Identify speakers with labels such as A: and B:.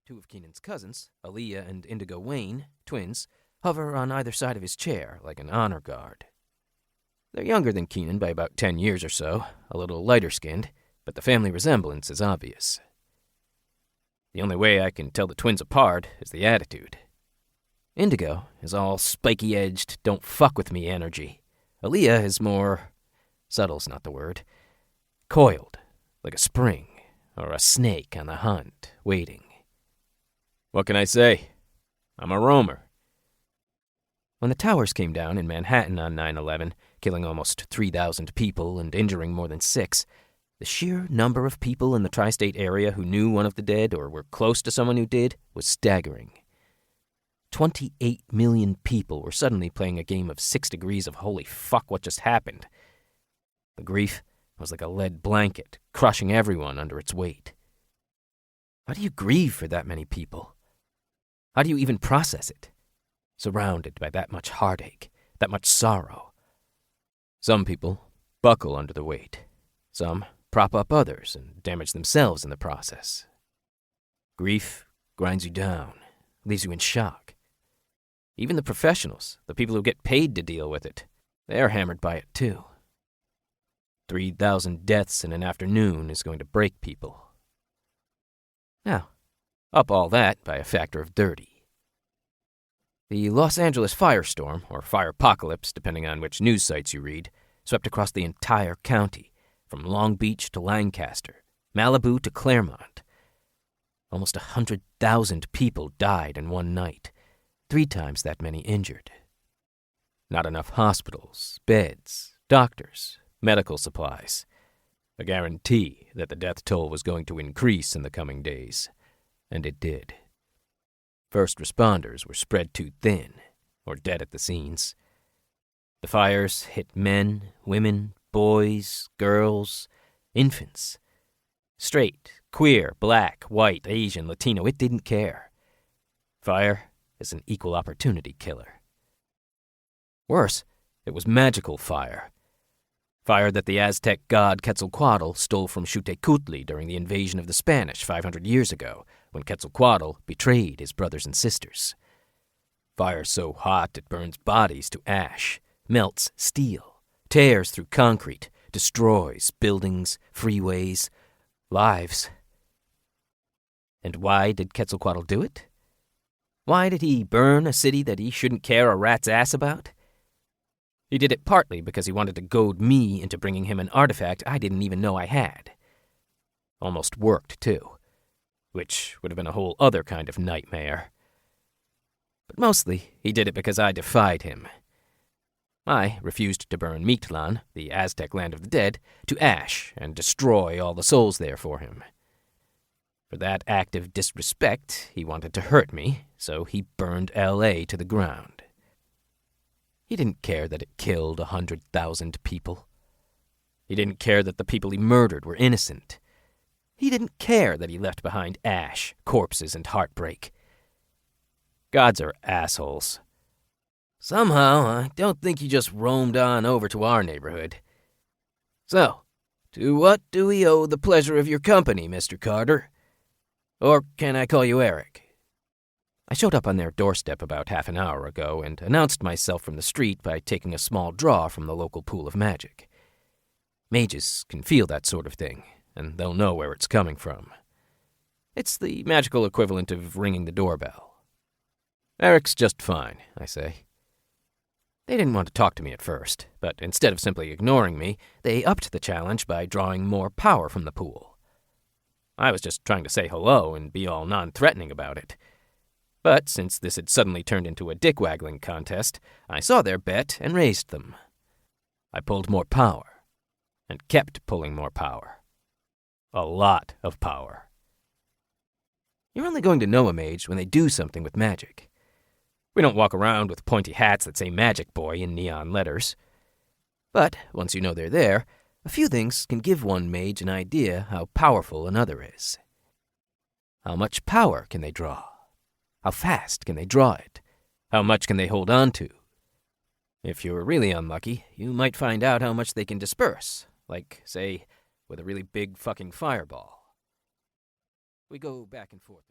A: Two of Keenan's cousins, Aaliyah and Indigo Wayne, twins, hover on either side of his chair like an honor guard. They're younger than Keenan by about 10 years or so, a little lighter-skinned, but the family resemblance is obvious. The only way I can tell the twins apart is the attitude. Indigo is all spiky-edged, don't-fuck-with-me energy. Aaliyah is more... subtle's not the word. Coiled, like a spring, or a snake on the hunt, waiting. What can I say? I'm a roamer. When the towers came down in Manhattan on 9/11, killing almost 3,000 people and injuring more than 6, the sheer number of people in the tri-state area who knew one of the dead or were close to someone who did was staggering. 28 million people were suddenly playing a game of 6 degrees of holy fuck what just happened. The grief was like a lead blanket, crushing everyone under its weight. How do you grieve for that many people? How do you even process it? Surrounded by that much heartache, that much sorrow. Some people buckle under the weight. Some prop up others and damage themselves in the process. Grief grinds you down, leaves you in shock. Even the professionals, the people who get paid to deal with it, they're hammered by it too. 3,000 deaths in an afternoon is going to break people. Now, up all that by a factor of 30. The Los Angeles Firestorm, or Firepocalypse, depending on which news sites you read, swept across the entire county, from Long Beach to Lancaster, Malibu to Claremont. Almost 100,000 people died in one night, 3 times that many injured. Not enough hospitals, beds, doctors, medical supplies. A guarantee that the death toll was going to increase in the coming days, and it did. First responders were spread too thin, or dead at the scenes. The fires hit men, women, boys, girls, infants. Straight, queer, black, white, Asian, Latino, it didn't care. Fire is an equal opportunity killer. Worse, it was magical fire. Fire that the Aztec god Quetzalcoatl stole from Xutecutli during the invasion of the Spanish 500 years ago, when Quetzalcoatl betrayed his brothers and sisters. Fire so hot it burns bodies to ash, melts steel, tears through concrete, destroys buildings, freeways, lives. And why did Quetzalcoatl do it? Why did he burn a city that he shouldn't care a rat's ass about? He did it partly because he wanted to goad me into bringing him an artifact I didn't even know I had. Almost worked, too, which would have been a whole other kind of nightmare. But mostly, he did it because I defied him. I refused to burn Mictlan, the Aztec land of the dead, to ash and destroy all the souls there for him. For that act of disrespect, he wanted to hurt me, so he burned L.A. to the ground. He didn't care that it killed 100,000 people. He didn't care that the people he murdered were innocent. He didn't care that he left behind ash, corpses, and heartbreak. Gods are assholes. Somehow, I don't think he just roamed on over to our neighborhood. So, to what do we owe the pleasure of your company, Mr. Carter? Or can I call you Eric? I showed up on their doorstep about half an hour ago and announced myself from the street by taking a small draw from the local pool of magic. Mages can feel that sort of thing, and they'll know where it's coming from. It's the magical equivalent of ringing the doorbell. Eric's just fine, I say. They didn't want to talk to me at first, but instead of simply ignoring me, they upped the challenge by drawing more power from the pool. I was just trying to say hello and be all non-threatening about it. But since this had suddenly turned into a dick-waggling contest, I saw their bet and raised them. I pulled more power, and kept pulling more power. A lot of power. You're only going to know a mage when they do something with magic. We don't walk around with pointy hats that say Magic Boy in neon letters. But once you know they're there, a few things can give one mage an idea how powerful another is. How much power can they draw? How fast can they draw it? How much can they hold on to? If you're really unlucky, you might find out how much they can disperse, like, say, with a really big fucking fireball. We go back and forth.